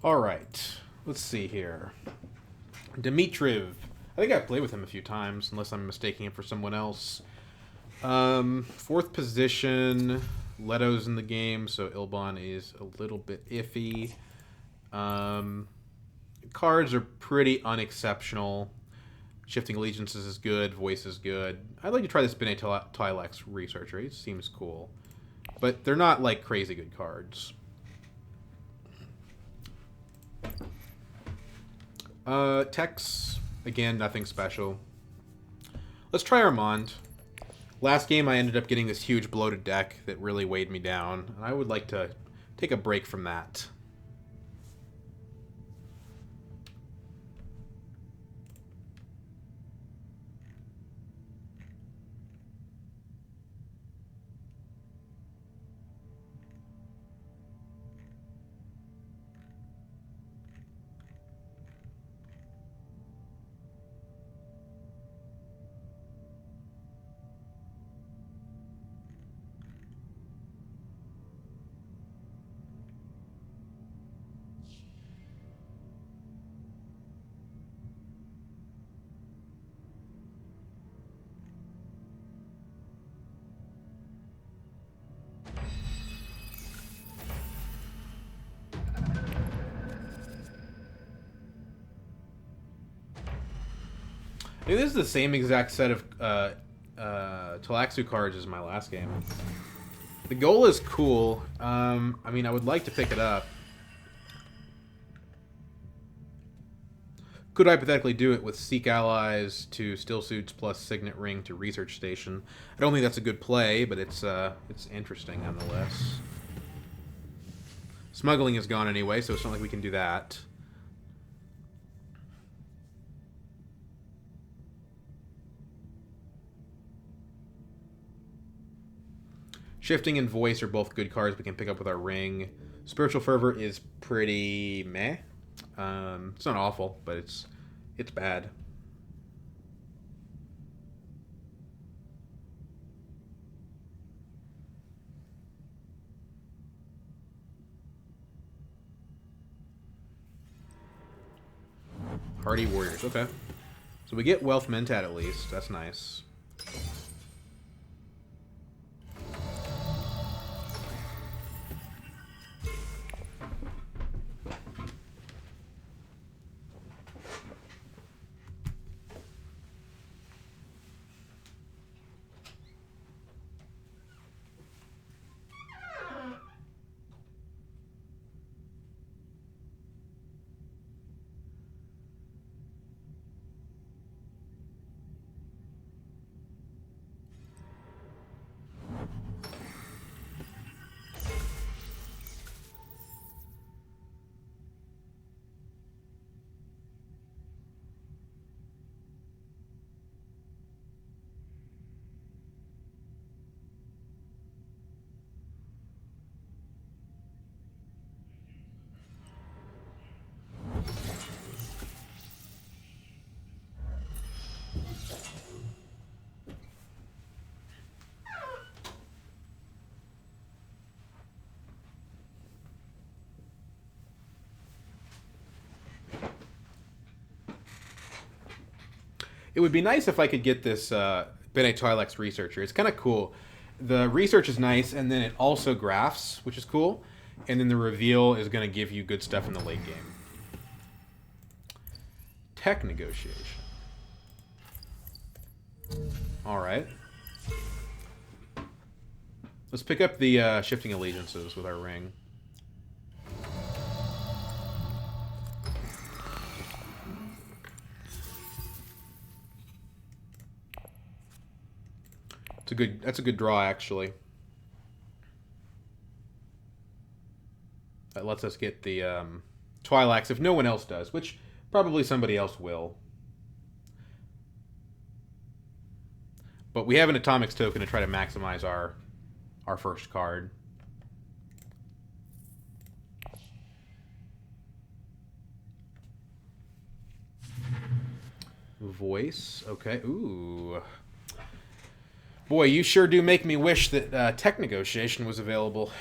All right. Let's see here. Dimitriv. I think I've played with him a few times, unless I'm mistaking him for someone else. Fourth position. Leto's in the game, so Ilbon is a little bit iffy. Cards are pretty unexceptional. Shifting Allegiances is good. Voice is good. I'd like to try this Bene Tilex Researcher. It seems cool. But they're not, like, crazy good cards. Tex, again, nothing special. Let's try Armand. Last game, I ended up getting this huge bloated deck that really weighed me down, and I would like to take a break from that. I think this is the same exact set of Talaxu cards as my last game. The goal is cool. I mean, I would like to pick it up. Could hypothetically do it with Seek Allies to Still Suits plus Signet Ring to Research Station. I don't think that's a good play, but it's interesting nonetheless. Smuggling is gone anyway, so it's not like we can do that. Shifting and Voice are both good cards we can pick up with our ring. Spiritual Fervor is pretty meh. It's not awful, but it's bad. Hardy Warriors, okay. So we get Wealth Mentat at least. That's nice. It would be nice if I could get this Bene Twilex Researcher. It's kind of cool. The research is nice, and then it also graphs, which is cool. And then the reveal is going to give you good stuff in the late game. Tech Negotiation. Alright. Let's pick up the Shifting Allegiances with our ring. That's a good draw, actually. That lets us get the Twilax if no one else does, which probably somebody else will. But we have an Atomics token to try to maximize our first card. Voice, okay. Ooh. Boy, you sure do make me wish that Tech Negotiation was available.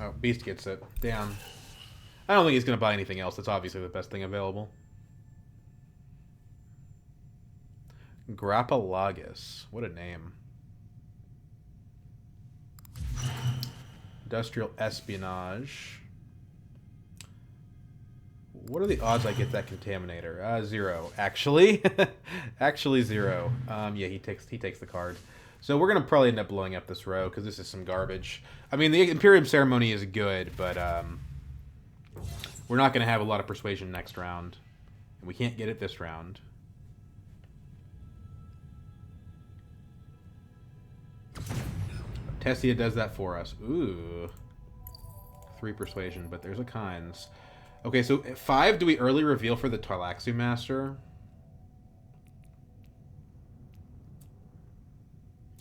Oh, Beast gets it. Damn. I don't think he's going to buy anything else. That's obviously the best thing available. Grappalagus. What a name. Industrial espionage. What are the odds I get that Contaminator? 0. Actually, actually 0. Yeah, he takes the card. So we're gonna probably end up blowing up this row because this is some garbage. I mean, the Imperium Ceremony is good, but we're not gonna have a lot of persuasion next round, and we can't get it this round. Tessia does that for us. Ooh. 3 persuasion, but there's a Kynes. Okay, so at 5, do we early reveal for the Tarlaxu Master?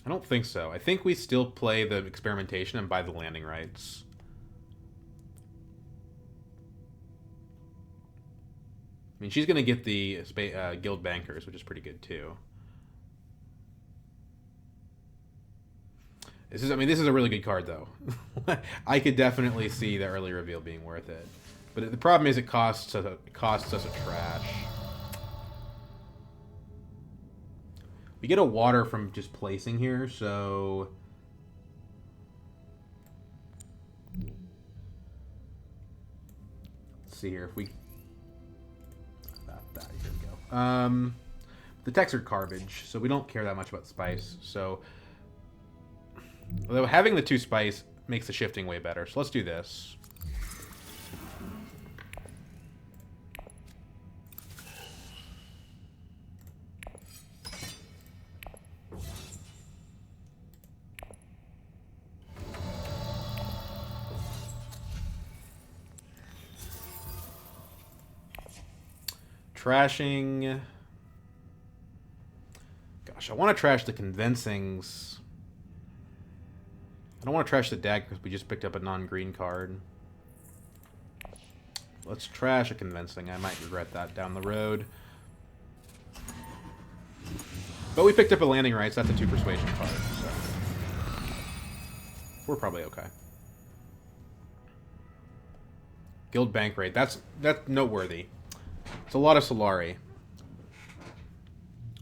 I don't think so. I think we still play the experimentation and buy the landing rights. I mean, she's going to get the Guild Bankers, which is pretty good too. This is a really good card, though. I could definitely see the early reveal being worth it. But the problem is it costs us a trash. We get a water from just placing here, so... Let's see here if we... Here we go. The techs are garbage, so we don't care that much about spice. So... Although having the 2 spice makes the shifting way better. So let's do this. Trashing. Gosh, I want to trash the convincings. I don't want to trash the dagger because we just picked up a non-green card. Let's trash a convincing. I might regret that down the road. But we picked up a landing rights. That's a 2 persuasion card. So we're probably okay. Guild Bank Raid. That's noteworthy. It's a lot of Solari.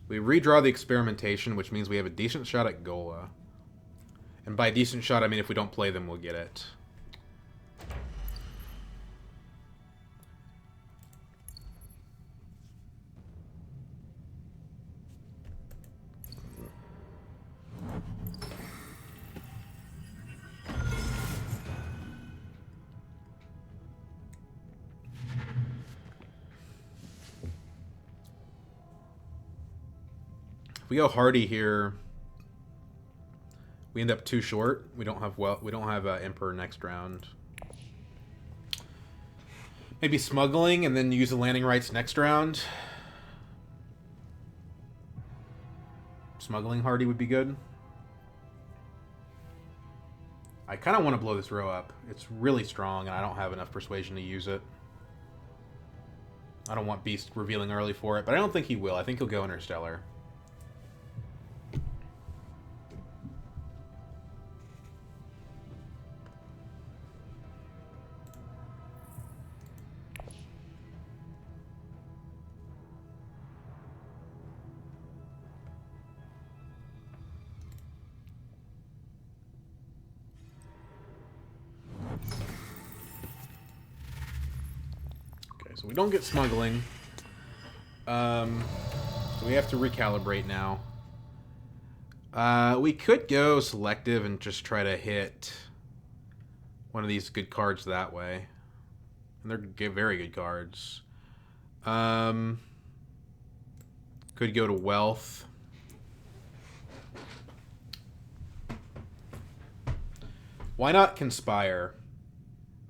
We redraw the experimentation, which means we have a decent shot at Gola. And by decent shot, I mean if we don't play them, we'll get it. If we go Hardy here, we end up too short. We don't have Emperor next round. Maybe smuggling and then use the landing rights next round. Smuggling Hardy would be good. I kind of want to blow this row up. It's really strong, and I don't have enough persuasion to use it. I don't want Beast revealing early for it, but I don't think he will. I think he'll go Interstellar. So we don't get smuggling. So we have to recalibrate now. We could go selective and just try to hit one of these good cards that way. And they're very good cards. Could go to wealth. Why not conspire?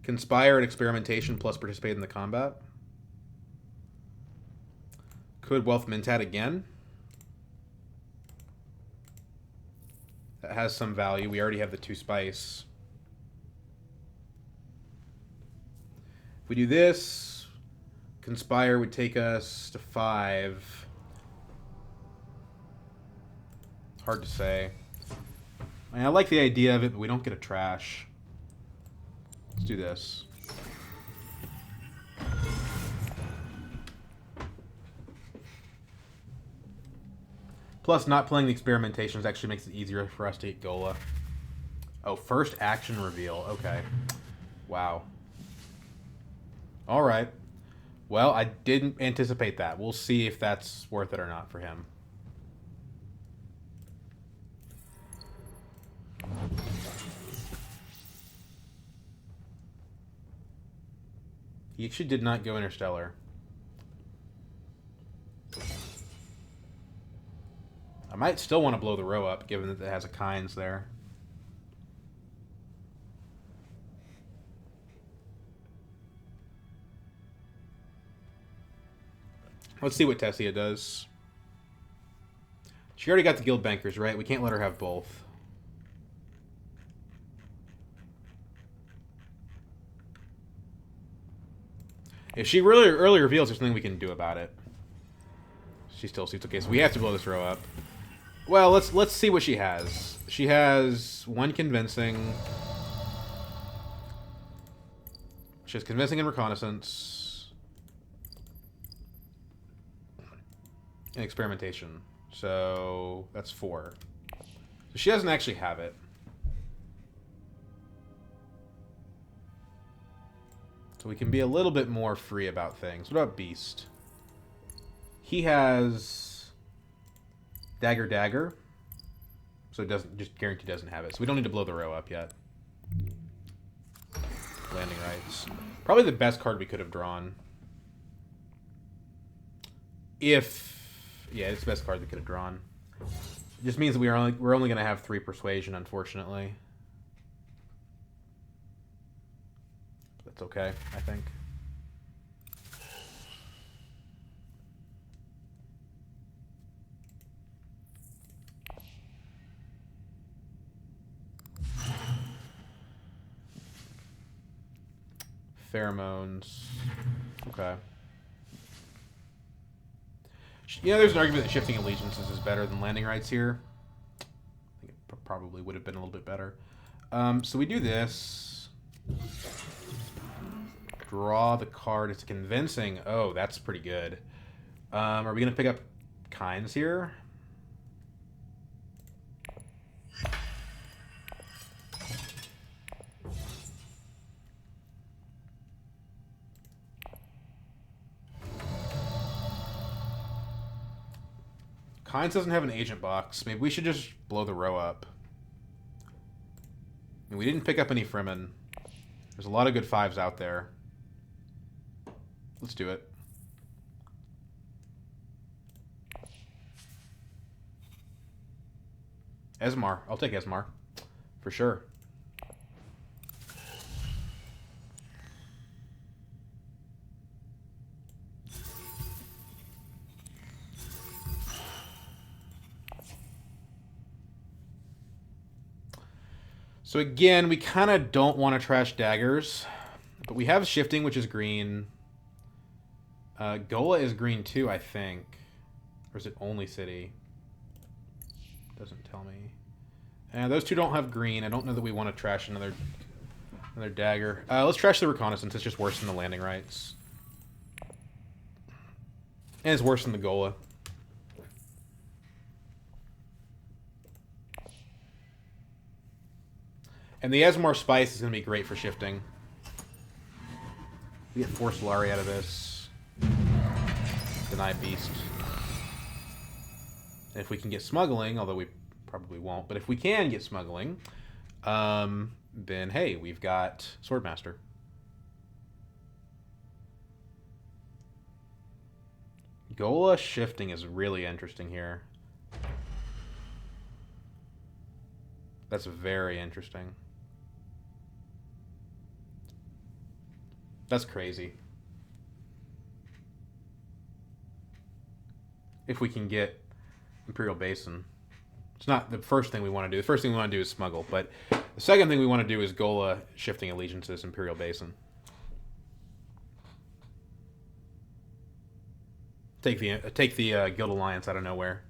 Conspire and experimentation plus participate in the combat. Could Wealth Mentat again? That has some value. We already have the 2 spice. If we do this, Conspire would take us to 5. Hard to say. I mean, I like the idea of it, but we don't get a trash. Let's do this. Plus, not playing the experimentations actually makes it easier for us to get Gola. Oh, first action reveal. Okay. Wow. All right. Well, I didn't anticipate that. We'll see if that's worth it or not for him. He actually did not go Interstellar. I might still want to blow the row up, given that it has a Kynes there. Let's see what Tessia does. She already got the guild bankers, right? We can't let her have both. If she really early reveals, there's something we can do about it. She still suits. Okay, so we have to blow this row up. Well, let's see what she has. She has one convincing. She has convincing and reconnaissance. And experimentation. So that's 4. So she doesn't actually have it. So we can be a little bit more free about things. What about Beast? He has Dagger Dagger. So it doesn't, just guarantee doesn't have it. So we don't need to blow the row up yet. Landing rights. Probably the best card we could have drawn. Yeah, it's the best card we could have drawn. It just means that we're only going to have 3 persuasion, unfortunately. That's okay, I think. Pheromones. Okay. Yeah, there's an argument that shifting allegiances is better than landing rights here. I think it probably would have been a little bit better. So we do this. Draw the card. It's convincing. Oh, that's pretty good. Are we going to pick up Kynes here? Kynes doesn't have an agent box. Maybe we should just blow the row up. I mean, we didn't pick up any Fremen. There's a lot of good 5s out there. Let's do it. Esmar. I'll take Esmar. For sure. So again, we kind of don't want to trash daggers. But we have shifting, which is green. Gola is green too, I think. Or is it only city? Doesn't tell me. And those two don't have green. I don't know that we want to trash another dagger. Let's trash the reconnaissance. It's just worse than the landing rights. And it's worse than the Gola. And the Esmar Spice is going to be great for shifting. We get 4 Solari out of this. Deny Beast. And if we can get smuggling, although we probably won't, but if we can get smuggling, then hey, we've got Swordmaster. Gola shifting is really interesting here. That's very interesting. That's crazy. If we can get Imperial Basin. It's not the first thing we want to do. The first thing we want to do is smuggle, but the second thing we want to do is Gola shifting allegiances, Imperial Basin. Take the Guild Alliance out of nowhere.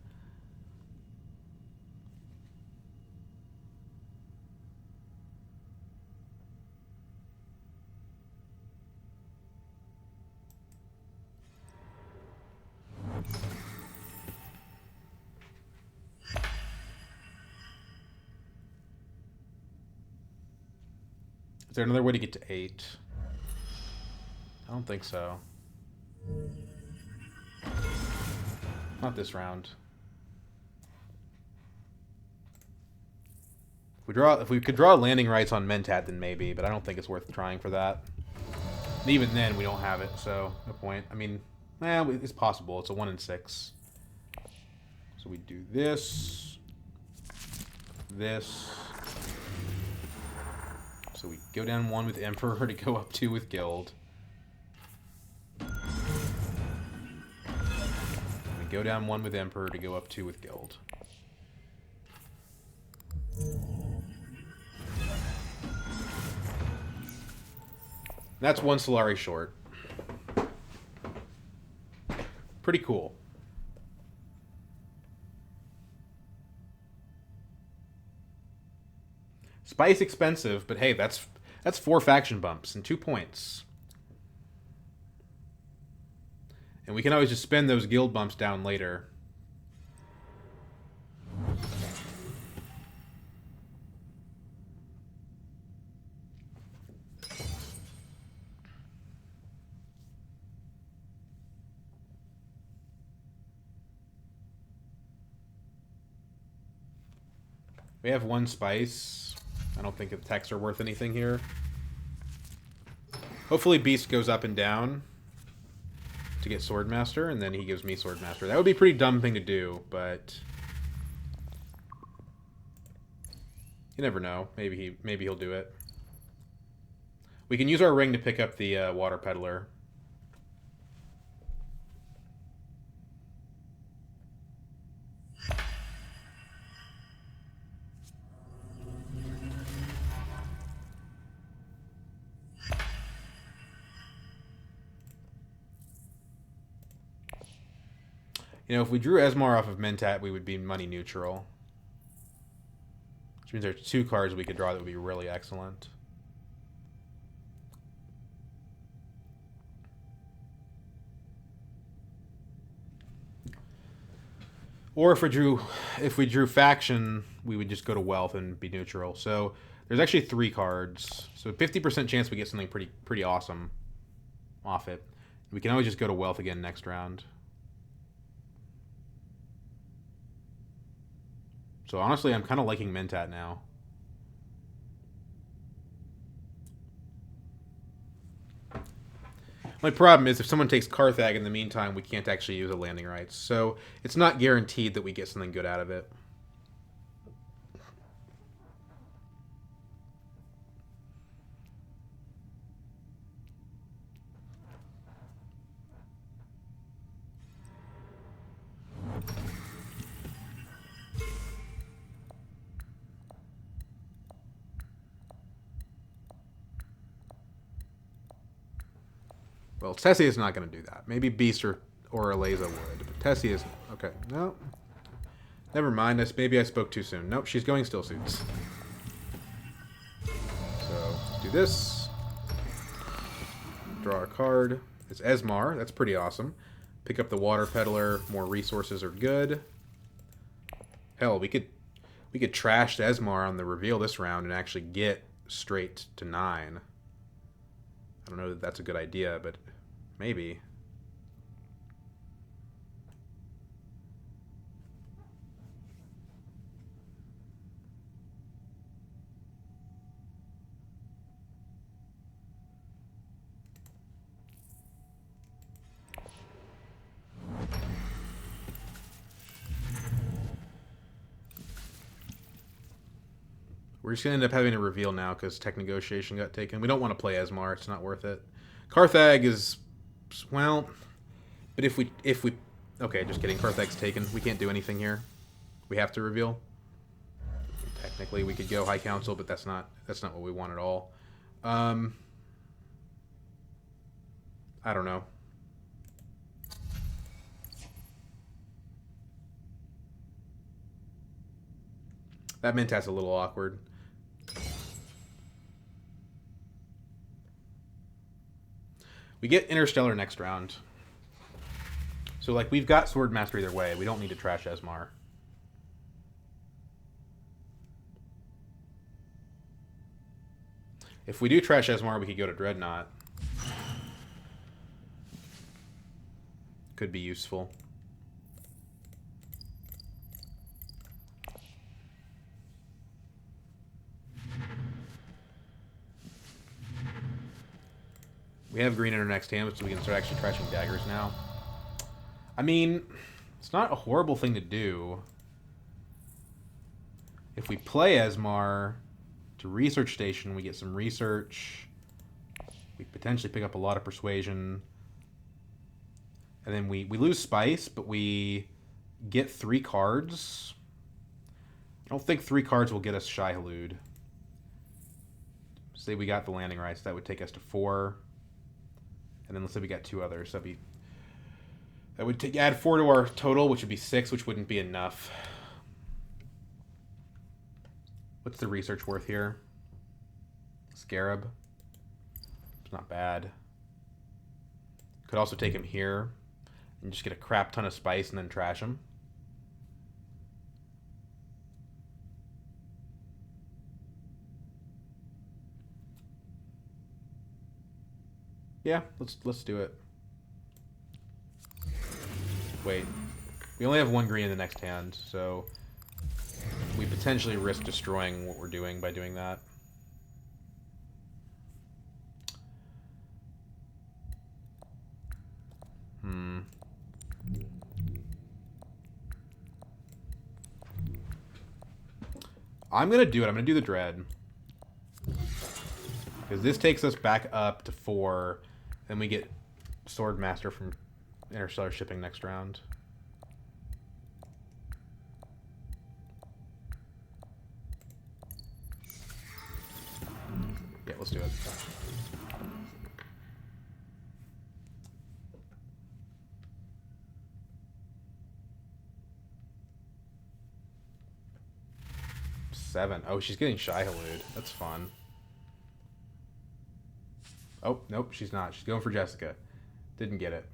Is there another way to get to 8? I don't think so. Not this round. If we could draw landing rights on Mentat, then maybe, but I don't think it's worth trying for that. And even then, we don't have it, so no point. I mean, it's possible. It's a 1 in 6. So we do this, this. So we go down 1 with Emperor to go up 2 with Guild. We go down 1 with Emperor to go up 2 with Guild. That's 1 Solari short. Pretty cool. Spice expensive, but hey, that's 4 faction bumps and 2 points. And we can always just spend those guild bumps down later. We have 1 spice. I don't think the techs are worth anything here. Hopefully Beast goes up and down to get Swordmaster, and then he gives me Swordmaster. That would be a pretty dumb thing to do, but you never know. Maybe he'll do it. We can use our ring to pick up the Water Peddler. You know, if we drew Esmar off of Mentat, we would be money neutral. Which means there's 2 cards we could draw that would be really excellent. Or if we drew Faction, we would just go to Wealth and be neutral. So there's actually 3 cards. So 50% chance we get something pretty awesome off it. We can always just go to Wealth again next round. So honestly, I'm kind of liking Mentat now. My problem is if someone takes Carthag in the meantime, we can't actually use a landing rights. So it's not guaranteed that we get something good out of it. Well, Tessie is not going to do that. Maybe Beast or Aleza would, but Tessie isn't. Okay, no. Never mind. Maybe I spoke too soon. Nope, she's going still suits. So, do this. Draw a card. It's Esmar. That's pretty awesome. Pick up the Water Peddler. More resources are good. Hell, we could trash Esmar on the reveal this round and actually get straight to 9. I don't know that that's a good idea, but maybe. We're just going to end up having a reveal now because Tech Negotiation got taken. We don't want to play Esmar. It's not worth it. Carthag is, well, but if we, okay, just kidding. Carthag's taken. We can't do anything here. We have to reveal. Technically, we could go High Council, but that's not what we want at all. I don't know. That Mentat's a little awkward. We get Interstellar next round. So, like, we've got Swordmaster either way. We don't need to trash Esmar. If we do trash Esmar, we could go to Dreadnought. Could be useful. We have green in our next hand, so we can start actually trashing daggers now. I mean, it's not a horrible thing to do. If we play Esmar to Research Station, we get some research. We potentially pick up a lot of persuasion. And then we lose Spice, but we get 3 cards. I don't think 3 cards will get us Shai Halud. Say we got the landing rights, that would take us to 4. And then let's say we got 2 others. That would add 4 to our total, which would be 6, which wouldn't be enough. What's the research worth here? Scarab. It's not bad. Could also take him here and just get a crap ton of spice and then trash him. Yeah, let's do it. Wait. We only have 1 green in the next hand, so we potentially risk destroying what we're doing by doing that. I'm going to do it. I'm going to do the Dread. Because this takes us back up to 4, and we get Swordmaster from Interstellar Shipping next round. Yeah, let's do it. Seven. Oh, she's getting Shai Halud. That's fun. Oh, nope, she's not. She's going for Jessica. Didn't get it.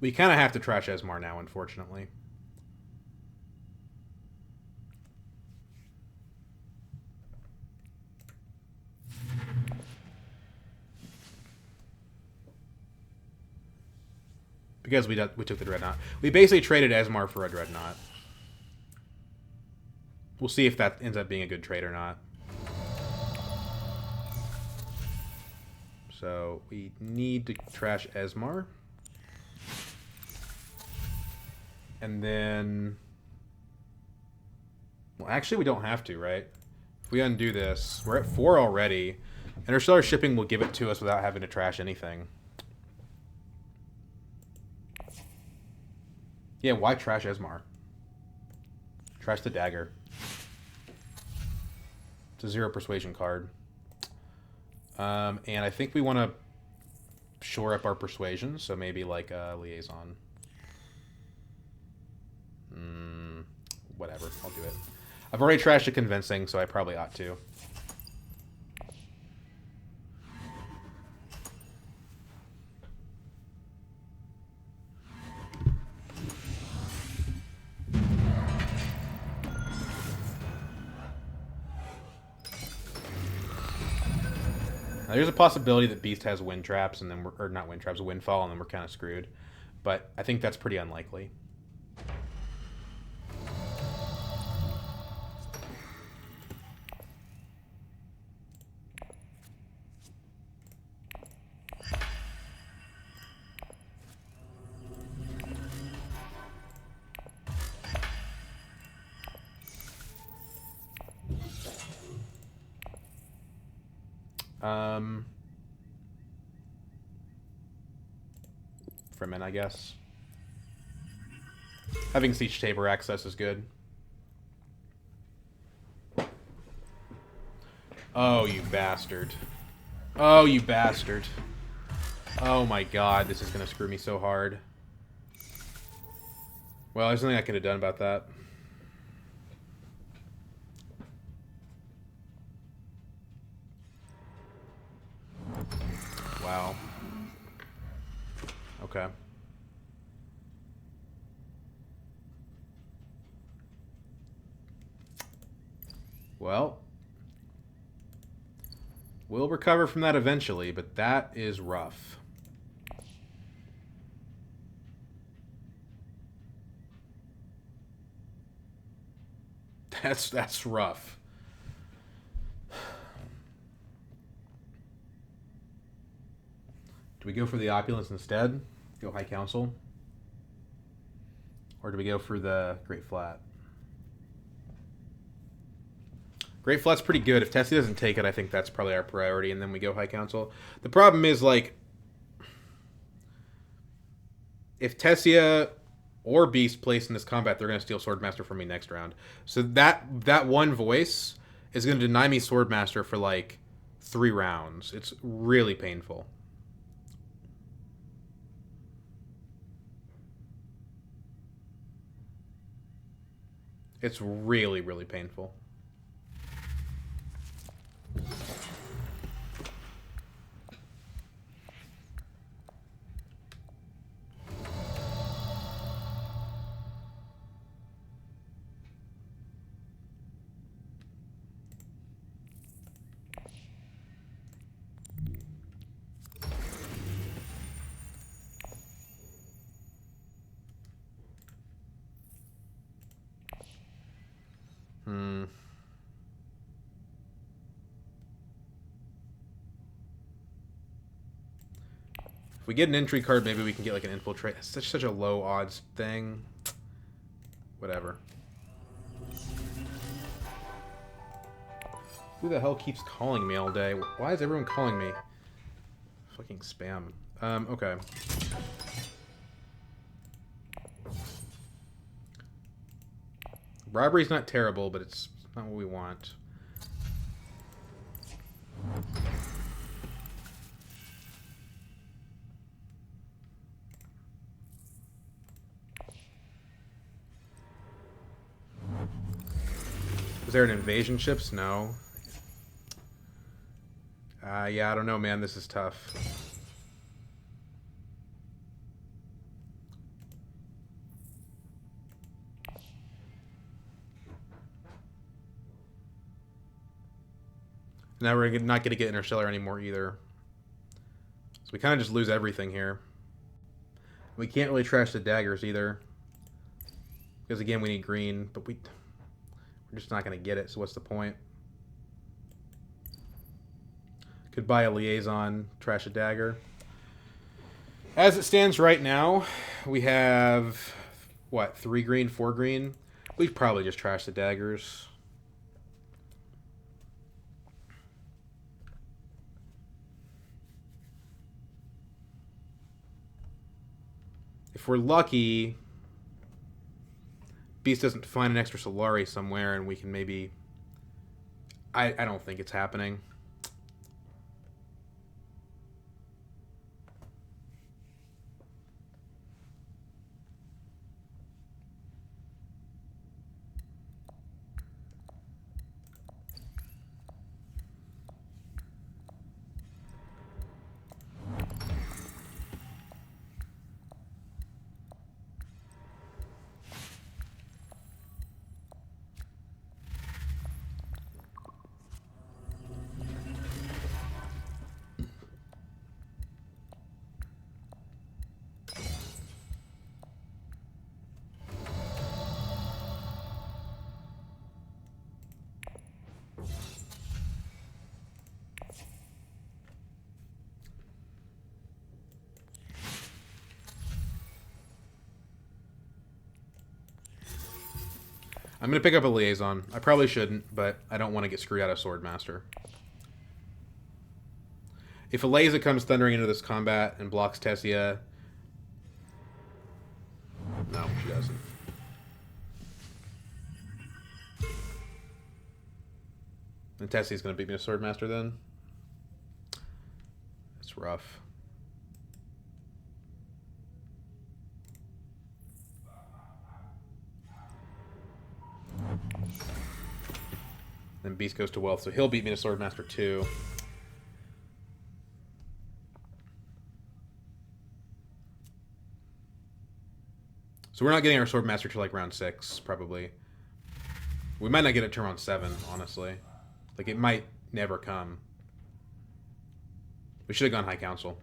We kind of have to trash Esmar now, unfortunately. Because we took the Dreadnought. We basically traded Esmar for a Dreadnought. We'll see if that ends up being a good trade or not. So we need to trash Esmar. And then... Well, actually, we don't have to, right? If we undo this, we're at 4 already. Interstellar Shipping will give it to us without having to trash anything. Yeah, why trash Esmar? Trash the dagger. It's a 0 persuasion card. And I think we want to shore up our persuasion, so maybe like a liaison. Whatever, I'll do it. I've already trashed a convincing, so I probably ought to. Now, there's a possibility that Beast has wind traps, and then we're, or not wind traps, a windfall, and then we're kind of screwed. But I think that's pretty unlikely. Fremen, I guess. Having Siege Tabor access is good. Oh, you bastard. Oh, you bastard. Oh my god, this is gonna screw me so hard. Well, there's nothing I could have done about that. Wow. Okay. Well, we'll recover from that eventually, but that is rough. That's rough. Do we go for the opulence instead? Go high council? Or do we go for the great flat? Great flat's pretty good. If Tessie doesn't take it, I think that's probably our priority, and then we go high council. The problem is, like, if Tessia or Beast place in this combat, they're going to steal Swordmaster from me next round. So that one voice is going to deny me Swordmaster for, like, 3 rounds. It's really painful. It's really, really painful. If we get an entry card, maybe we can get like an infiltrate. It's such a low odds thing. Whatever. Who the hell keeps calling me all day? Why is everyone calling me? Fucking spam. Okay. Robbery's not terrible, but it's not what we want. Is there an invasion ships? No. Yeah, I don't know, man. This is tough. Now we're not going to get Interstellar anymore either. So we kind of just lose everything here. We can't really trash the daggers either. Because again, we need green, but we're just not going to get it, so what's the point? Could buy a liaison, trash a dagger. As it stands right now, we have, what, 3 green, 4 green? We'd probably just trash the daggers. If we're lucky, Beast doesn't find an extra Solari somewhere and we can maybe... I don't think it's happening. I'm going to pick up a liaison. I probably shouldn't, but I don't want to get screwed out of Swordmaster. If Eliza comes thundering into this combat and blocks Tessia... No, she doesn't. And Tessia's going to beat me to Swordmaster then? It's rough. Then Beast goes to Wealth, so he'll beat me to Swordmaster 2. So we're not getting our Swordmaster till like round 6, probably. We might not get it to round 7, honestly. Like, it might never come. We should have gone High Council.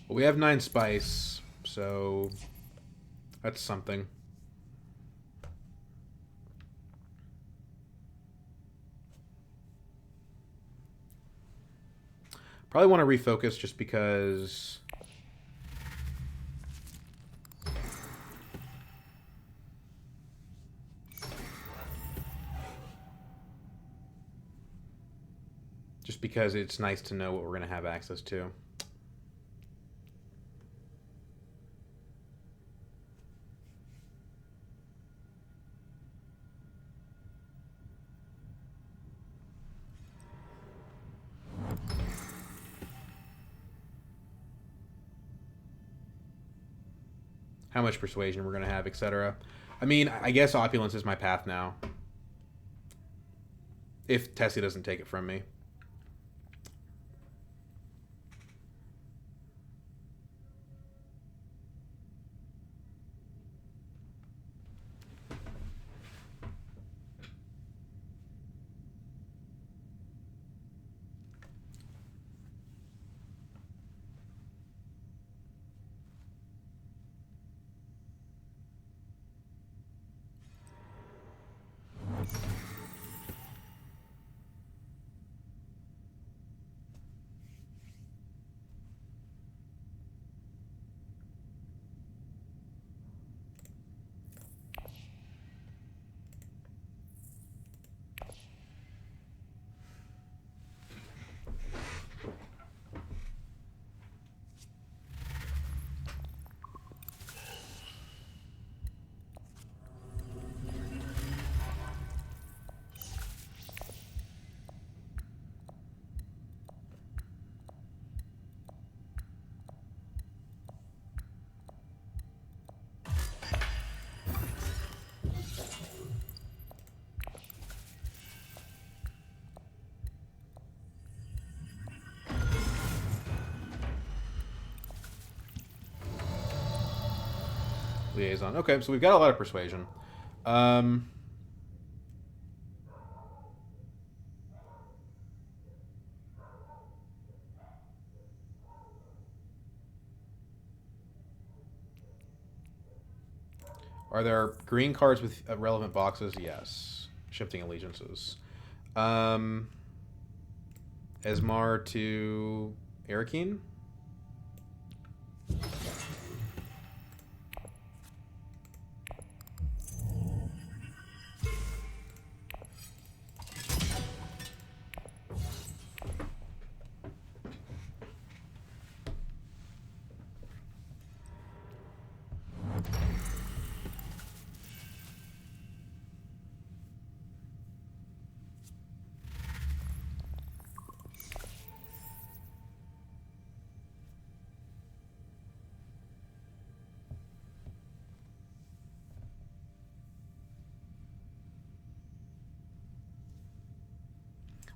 Well, we have 9 spice, so that's something. Probably want to refocus just because... Just because it's nice to know what we're going to have access to. How much persuasion we're going to have, etc. I mean, I guess opulence is my path now. If Tessie doesn't take it from me. Liaison. Okay, so we've got a lot of persuasion. Um, are there green cards with relevant boxes? Yes. Shifting allegiances. Um, Esmar to Arakeen.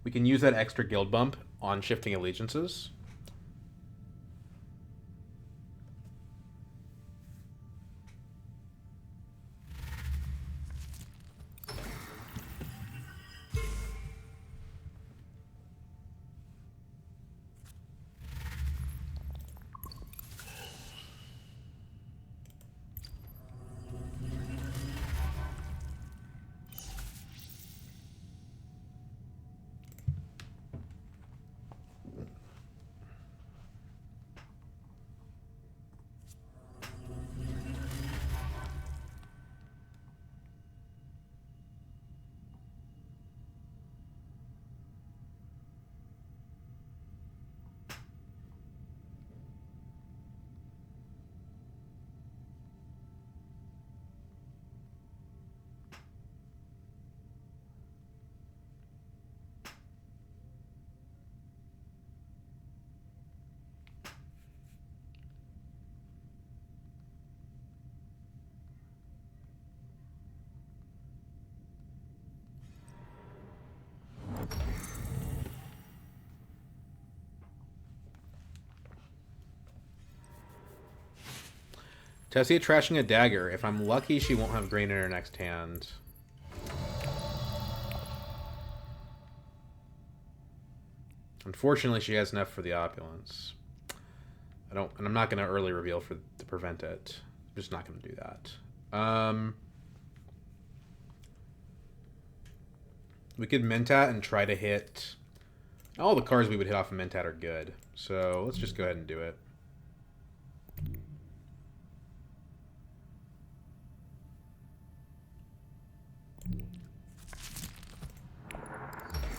We can use that extra guild bump on shifting allegiances. Tessia trashing a dagger. If I'm lucky, she won't have green in her next hand. Unfortunately, she has enough for the opulence. And I'm not going to early reveal to prevent it. I'm just not going to do that. We could Mentat and try to hit. All the cards we would hit off of Mentat are good, so let's just go ahead and do it.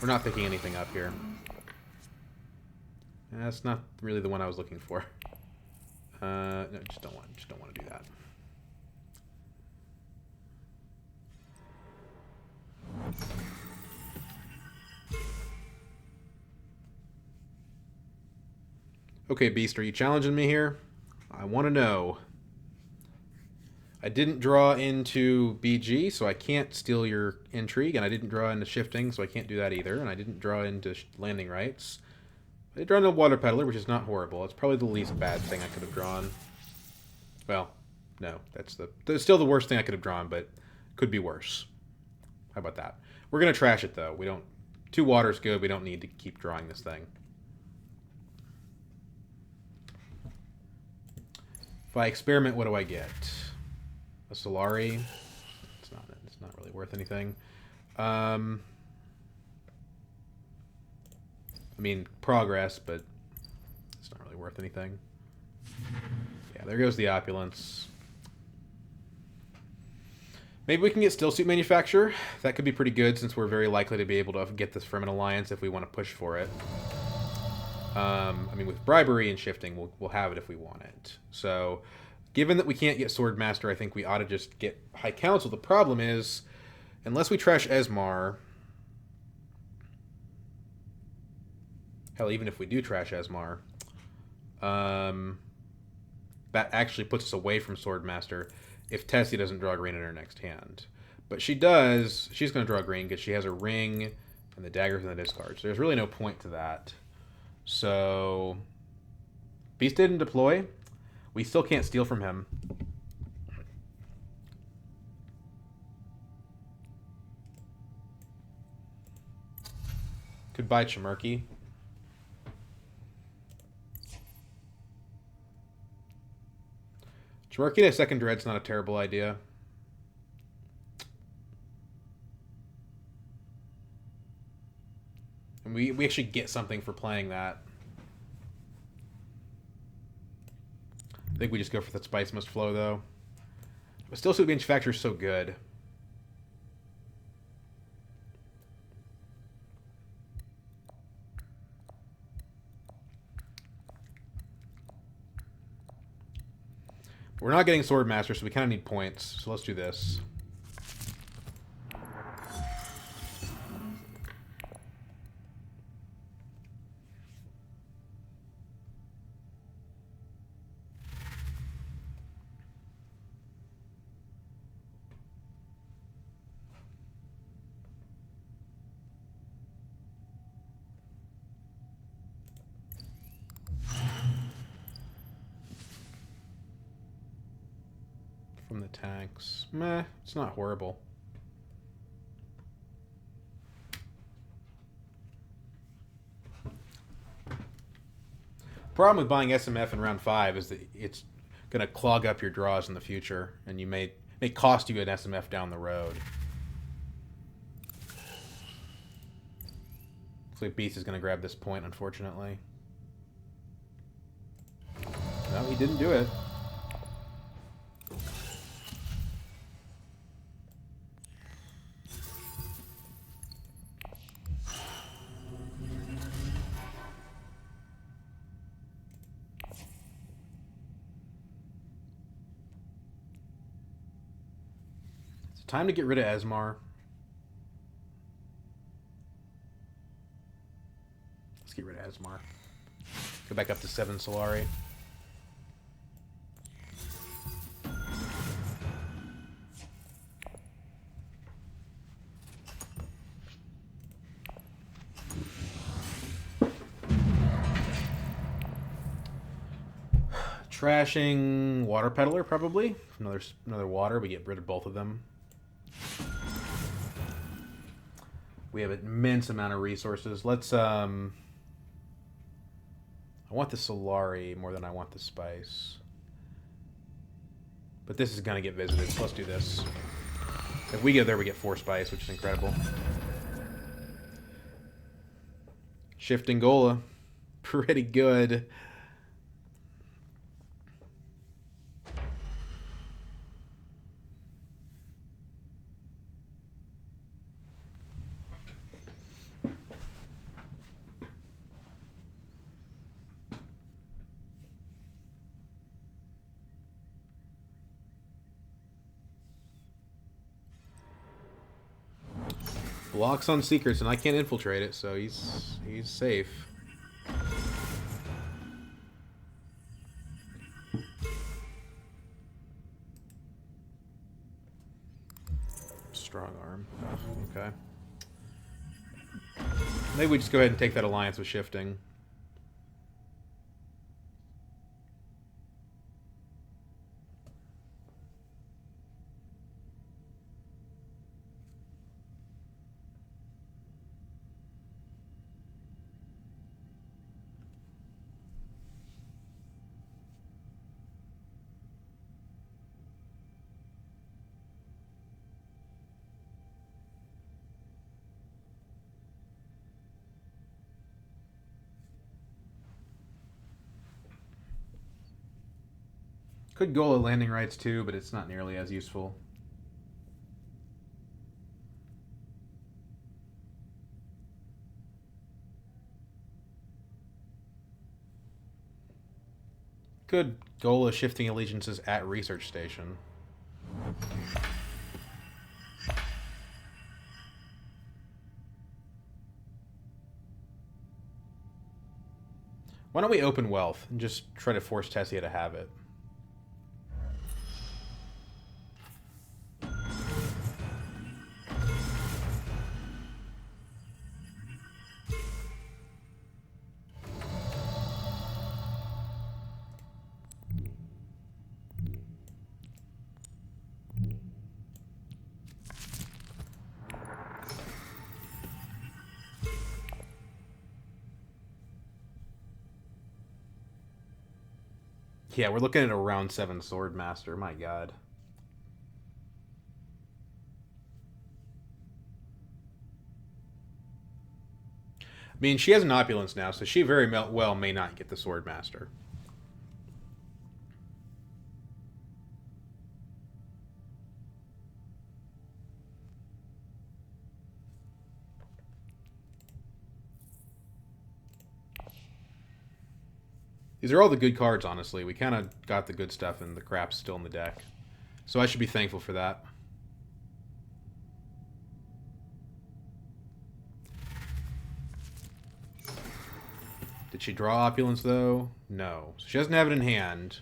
We're not picking anything up here. That's not really the one I was looking for. No, just don't want to do that. Okay, Beast, are you challenging me here? I want to know. I didn't draw into BG, so I can't steal your intrigue, and I didn't draw into shifting, so I can't do that either, and I didn't draw into landing rights. I drew into Water Peddler, which is not horrible. It's probably the least bad thing I could have drawn. Well, no, that's still the worst thing I could have drawn, but could be worse. How about that? We're gonna trash it though. We don't. 2 water's good. We don't need to keep drawing this thing. If I experiment, what do I get? A Solari. It's not really worth anything. I mean, progress, but it's not really worth anything. Yeah, there goes the opulence. Maybe we can get Stillsuit Manufacturer. That could be pretty good since we're very likely to be able to get this from an alliance if we want to push for it. I mean, with bribery and shifting, we'll have it if we want it. So, given that we can't get Swordmaster, I think we ought to just get High Council. The problem is, unless we trash Esmar... Hell, even if we do trash Esmar, that actually puts us away from Swordmaster if Tessie doesn't draw green in her next hand. But she does. She's going to draw green because she has a ring and the daggers in the discard. So there's really no point to that. So Beast didn't deploy. We still can't steal from him. Could buy Chimerky. Chimerky and a second Dread's not a terrible idea. And we actually get something for playing that. I think we just go for that Spice Must Flow, though. But still, Sweet Manufacturer is so good. We're not getting Swordmaster, so we kind of need points. So let's do this. From the tanks. Meh, it's not horrible. Problem with buying SMF in round 5 is that it's going to clog up your draws in the future, and you may cost you an SMF down the road. Looks like Beast is going to grab this point, unfortunately. No, he didn't do it. Time to get rid of Esmar. Let's get rid of Esmar. Go back up to 7 Solari. Trashing Water Peddler, probably. Another water. We get rid of both of them. We have an immense amount of resources. Let's, I want the Solari more than I want the Spice. But this is going to get visited, so let's do this. If we go there, we get 4 Spice, which is incredible. Shifting Gola. Pretty good. Blocks on secrets, and I can't infiltrate it, so he's safe. Strong arm. Okay. Maybe we just go ahead and take that alliance with shifting. Could go at landing rights too, but it's not nearly as useful. Could Gola shifting allegiances at research station. Why don't we open wealth and just try to force Tessia to have it? Yeah, we're looking at a round 7 Sword Master. My god. I mean, she has an opulence now, so she very well may not get the Sword Master. These are all the good cards, honestly. We kind of got the good stuff, and the crap's still in the deck. So I should be thankful for that. Did she draw Opulence, though? No. So she doesn't have it in hand.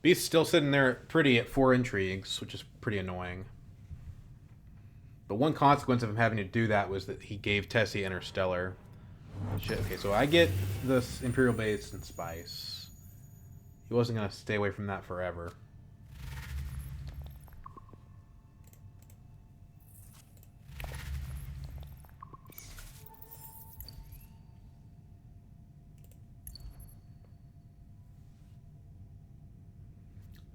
Beast's still sitting there pretty at 4 intrigues, which is pretty annoying. But one consequence of him having to do that was that he gave Tessie Interstellar. Shit, okay, so I get this Imperial Base and Spice. He wasn't going to stay away from that forever.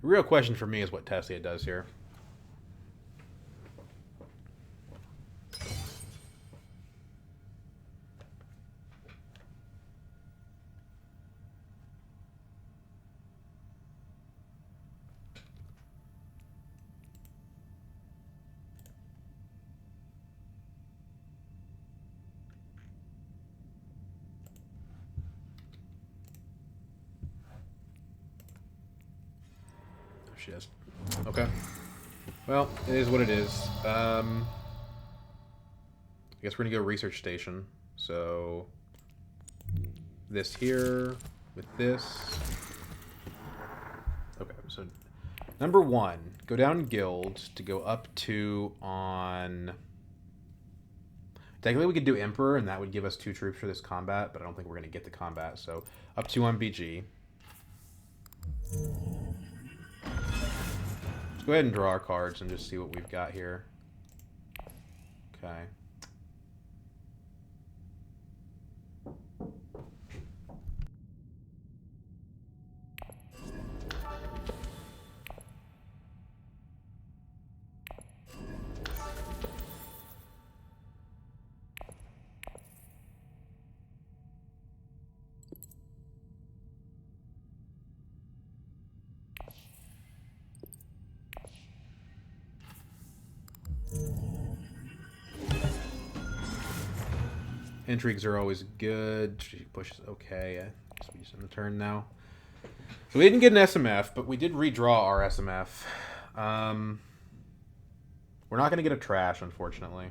The real question for me is what Tessia does here. She is. Okay. Well, it is what it is. I guess we're gonna go research station. So this here with this. Okay, so number 1, go down guild to go up to on. Technically, we could do Emperor, and that would give us 2 troops for this combat, but I don't think we're gonna get the combat. So up to on BG. Let's go ahead and draw our cards and just see what we've got here. Okay. Intrigues are always good. She pushes okay. So we just in the turn now. So we didn't get an SMF, but we did redraw our SMF. We're not going to get a trash, unfortunately.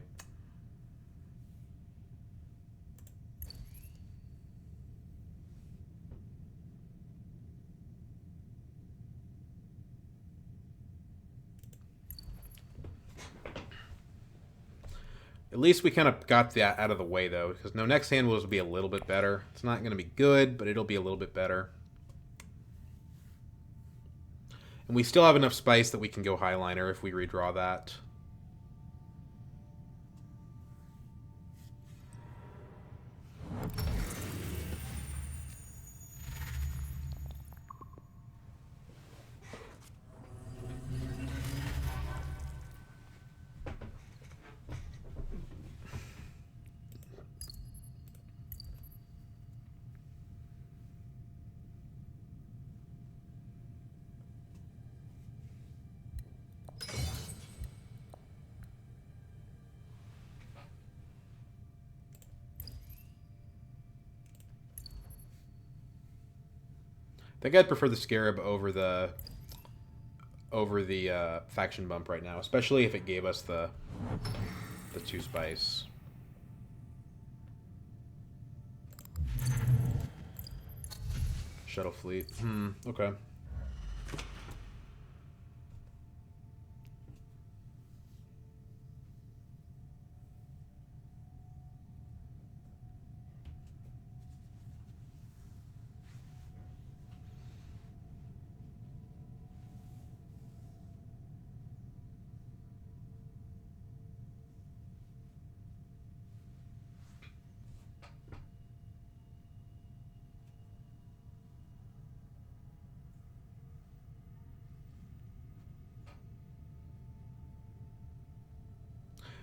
At least we kind of got that out of the way, though, because no, next hand will be a little bit better. It's not going to be good, but it'll be a little bit better. And we still have enough spice that we can go Highliner if we redraw that. I think I'd prefer the Scarab over the faction bump right now, especially if it gave us the 2 spice. Shuttle fleet. Okay.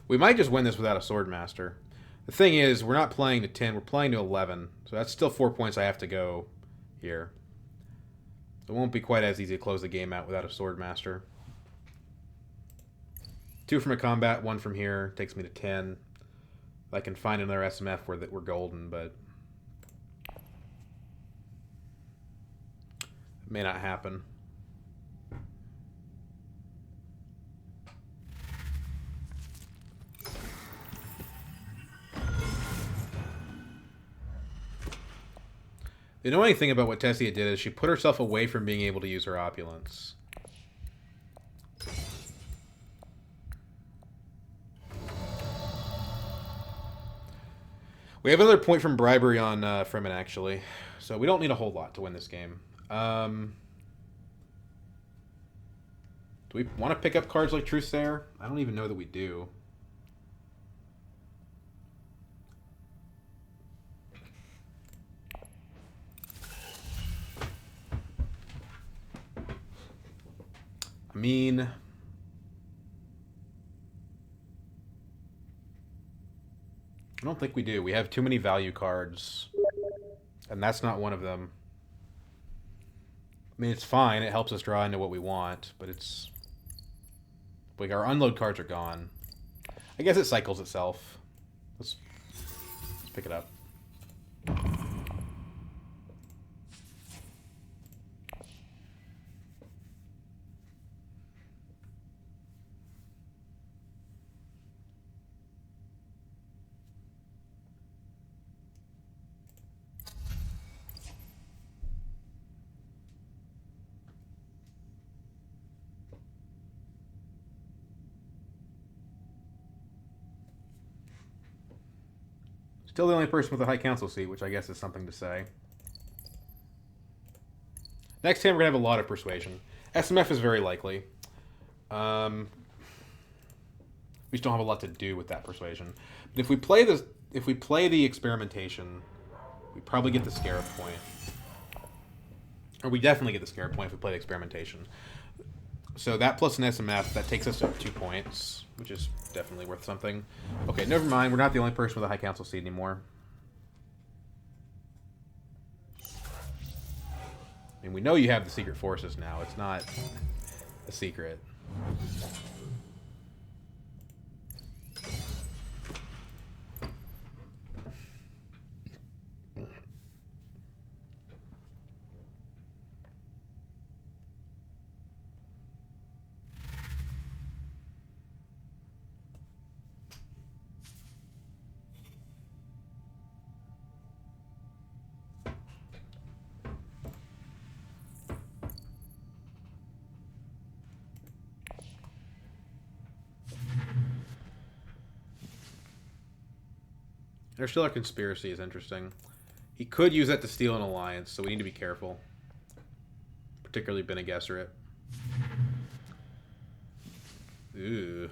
We might just win this without a Swordmaster. The thing is, we're not playing to 10, we're playing to 11. So that's still 4 points I have to go here. It won't be quite as easy to close the game out without a Swordmaster. 2 from a combat, 1 from here. Takes me to 10. I can find another SMF where we're golden, but it may not happen. The annoying thing about what Tessia did is she put herself away from being able to use her opulence. We have another point from bribery on Fremen, actually. So we don't need a whole lot to win this game. Do we want to pick up cards like Truthsayer? I don't even know that we do. I mean, I don't think we do. We have too many value cards, and that's not one of them. I mean, it's fine. It helps us draw into what we want, but it's like our unload cards are gone. I guess it cycles itself. Let's pick it up. Still the only person with a high council seat, which I guess is something to say. Next time we're going to have a lot of persuasion. SMF is very likely. We just don't have a lot to do with that persuasion. But if we play the experimentation, we probably get the scarab point. Or we definitely get the scarab point if we play the experimentation. So that plus an SMF, that takes us to 2 points, which is definitely worth something. Okay, never mind. We're not the only person with a high council seat anymore. I mean, we know you have the secret forces now. It's not a secret. There's still a conspiracy is interesting. He could use that to steal an alliance, so we need to be careful. Particularly Bene Gesserit. Ooh.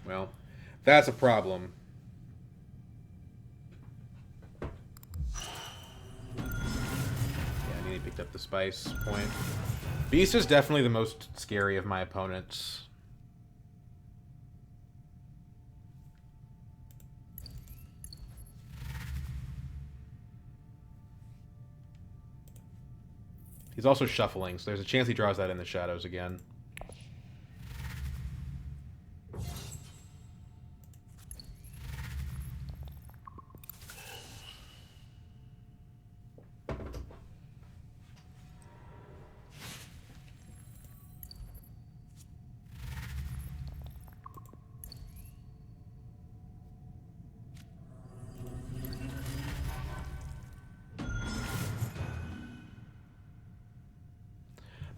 Well, that's a problem. Yeah, I need to pick up the spice point. Beast is definitely the most scary of my opponents. He's also shuffling, so there's a chance he draws that in the shadows again.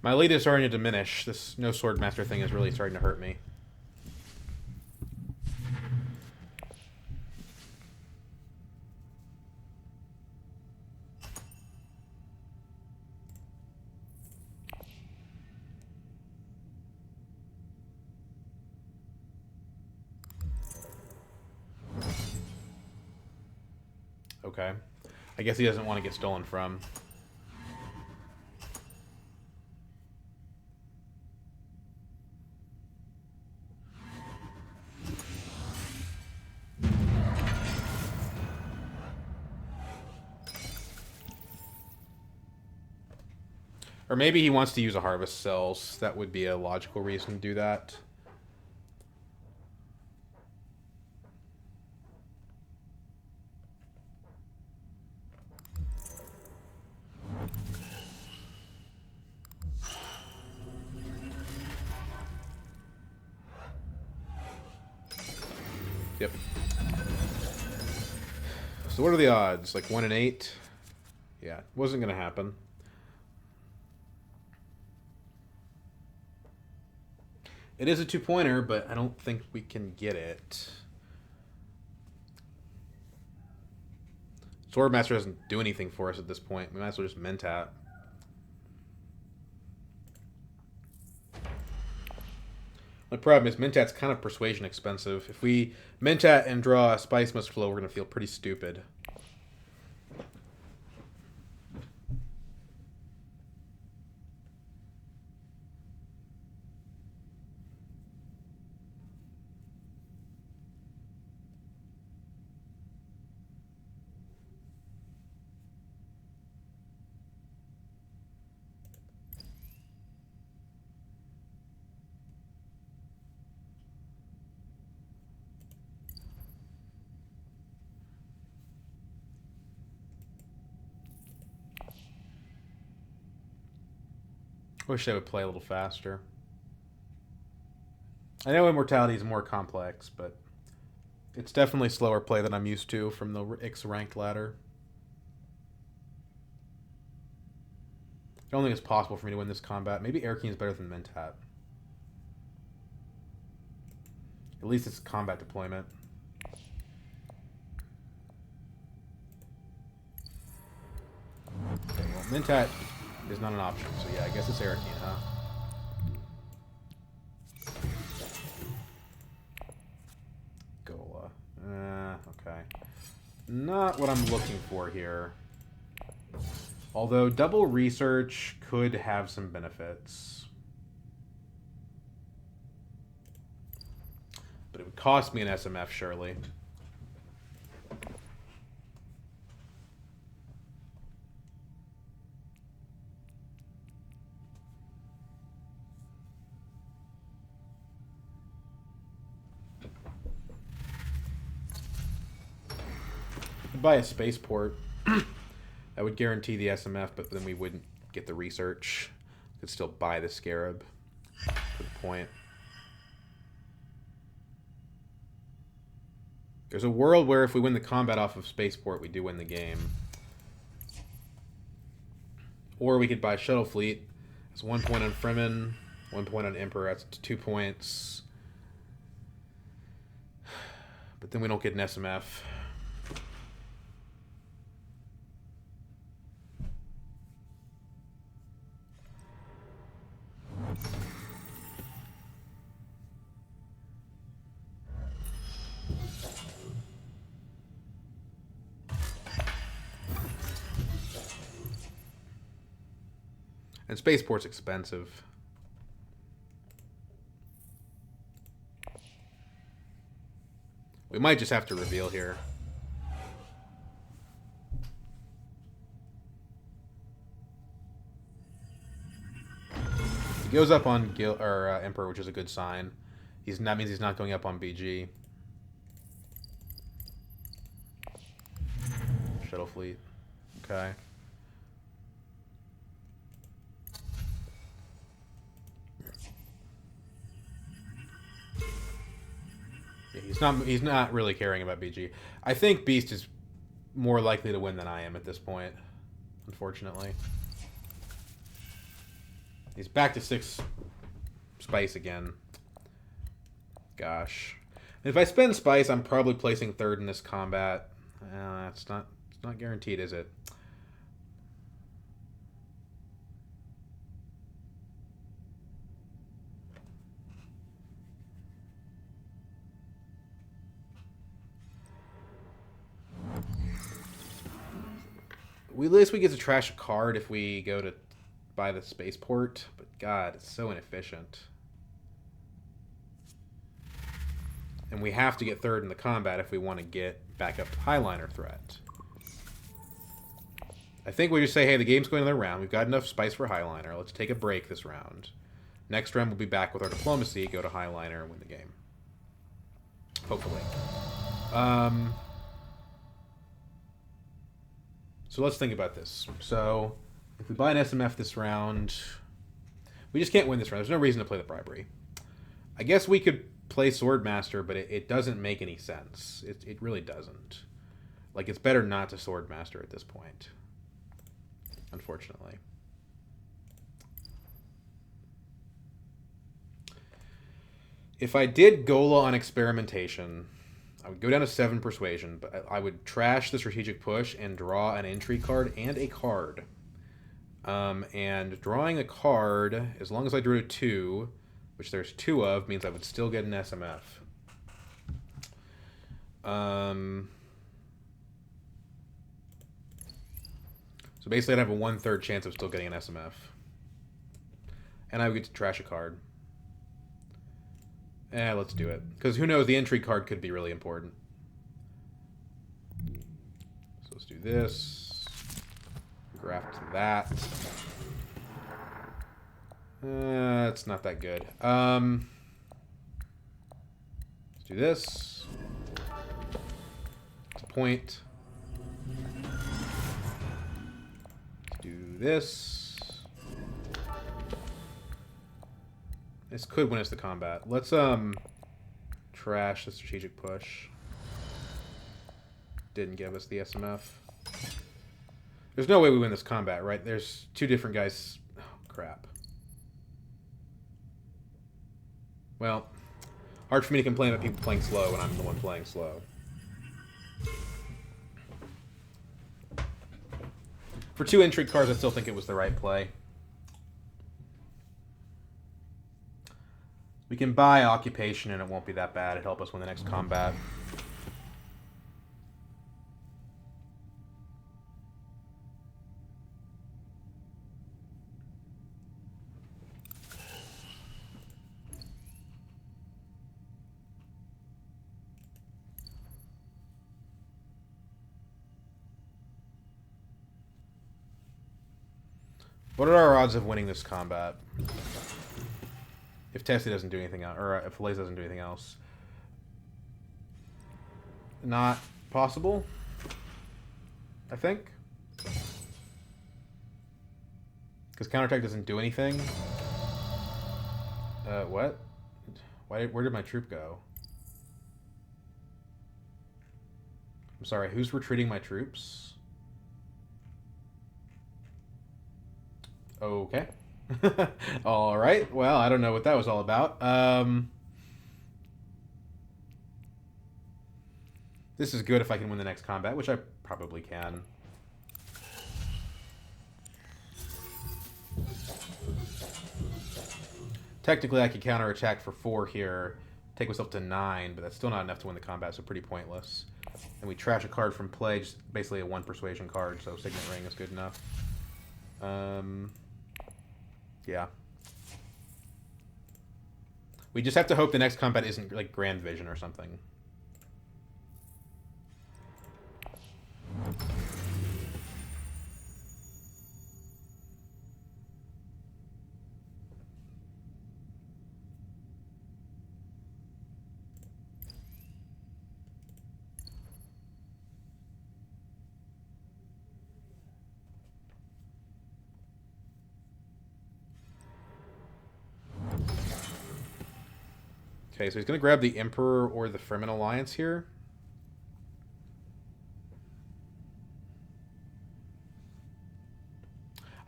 My lead is starting to diminish. This no Swordmaster thing is really starting to hurt me. Okay. I guess he doesn't want to get stolen from. Or maybe he wants to use a harvest cells. That would be a logical reason to do that. Yep. So what are the odds? Like 1 in 8? Yeah, wasn't going to happen. It is a 2-pointer, but I don't think we can get it. Swordmaster doesn't do anything for us at this point. We might as well just Mentat. The problem is Mentat's kind of persuasion expensive. If we Mentat and draw a Spice Must Flow, we're going to feel pretty stupid. Wish they would play a little faster. I know Immortality is more complex, but it's definitely slower play than I'm used to from the X ranked ladder. I don't think it's possible for me to win this combat. Maybe Air King is better than Mentat. At least it's combat deployment. Okay, well, Mentat is not an option, so yeah, I guess it's Air King, huh? Gola. Okay. Not what I'm looking for here. Although double research could have some benefits. But it would cost me an SMF, surely. I'd buy a spaceport. That would guarantee the SMF, but then we wouldn't get the research. Could still buy the Scarab for the point. There's a world where if we win the combat off of Spaceport, we do win the game. Or we could buy Shuttle Fleet. That's 1 point on Fremen, 1 point on Emperor. That's 2 points. But then we don't get an SMF. And Spaceport's expensive. We might just have to reveal here. He goes up on Emperor, which is a good sign. That means he's not going up on BG. Shuttle Fleet. Okay. He's not really caring about BG. I think Beast is more likely to win than I am at this point, unfortunately. He's back to 6 Spice again. Gosh. If I spend Spice, I'm probably placing 3rd in this combat. It's not guaranteed, is it? At least we get to trash a card if we go to buy the spaceport, but God, it's so inefficient. And we have to get 3rd in the combat if we want to get back up to Highliner threat. I think we just say, hey, the game's going another round. We've got enough spice for Highliner. Let's take a break this round. Next round, we'll be back with our diplomacy, go to Highliner, and win the game. Hopefully. So let's think about this. So if we buy an SMF this round, we just can't win this round. There's no reason to play the bribery. I guess we could play Swordmaster, but it doesn't make any sense. It really doesn't. Like, it's better not to Swordmaster at this point. Unfortunately. If I did Gola on experimentation, I would go down to 7 persuasion, but I would trash the strategic push and draw an entry card and a card. And drawing a card, as long as I drew a 2, which there's 2 of, means I would still get an SMF. So basically I'd have a 1/3 chance of still getting an SMF. And I would get to trash a card. Let's do it. Because who knows, the entry card could be really important. So let's do this. Graft that. It's not that good. Let's do this. It's a point. Let's do this. This could win us the combat. Let's trash the strategic push. Didn't give us the SMF. There's no way we win this combat, right? There's 2 different guys. Oh, crap. Well, hard for me to complain about people playing slow when I'm the one playing slow. For 2 intrigue cards, I still think it was the right play. We can buy Occupation and it won't be that bad. It'll help us win the next combat. What are our odds of winning this combat? If Tessie doesn't do anything else, or if Falaise doesn't do anything else. Not possible, I think. Because counterattack doesn't do anything. What? Where did my troop go? I'm sorry, who's retreating my troops? Okay. All right. Well, I don't know what that was all about. This is good if I can win the next combat, which I probably can. Technically, I could counterattack for 4 here, take myself to 9, but that's still not enough to win the combat, so pretty pointless. And we trash a card from play, just basically a 1 persuasion card, so Signet Ring is good enough. Yeah. We just have to hope the next combat isn't like Grand Vision or something. Okay, so he's going to grab the Emperor or the Fremen Alliance here.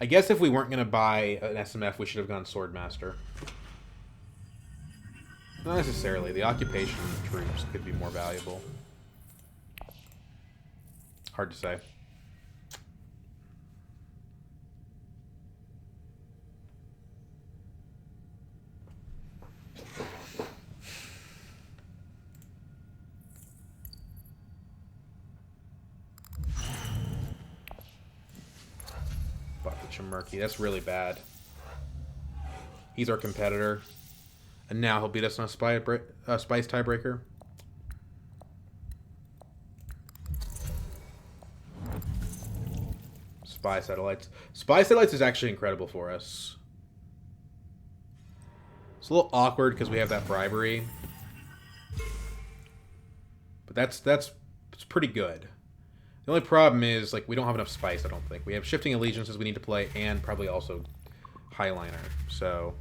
I guess if we weren't going to buy an SMF, we should have gone Swordmaster. Not necessarily. The occupation troops could be more valuable. Hard to say. Murky. That's really bad. He's our competitor. And now he'll beat us on a spice tiebreaker. Spy satellites. Spy satellites is actually incredible for us. It's a little awkward because we have that bribery. But that's pretty good. The only problem is, like, we don't have enough spice, I don't think. We have shifting allegiances we need to play, and probably also highliner. So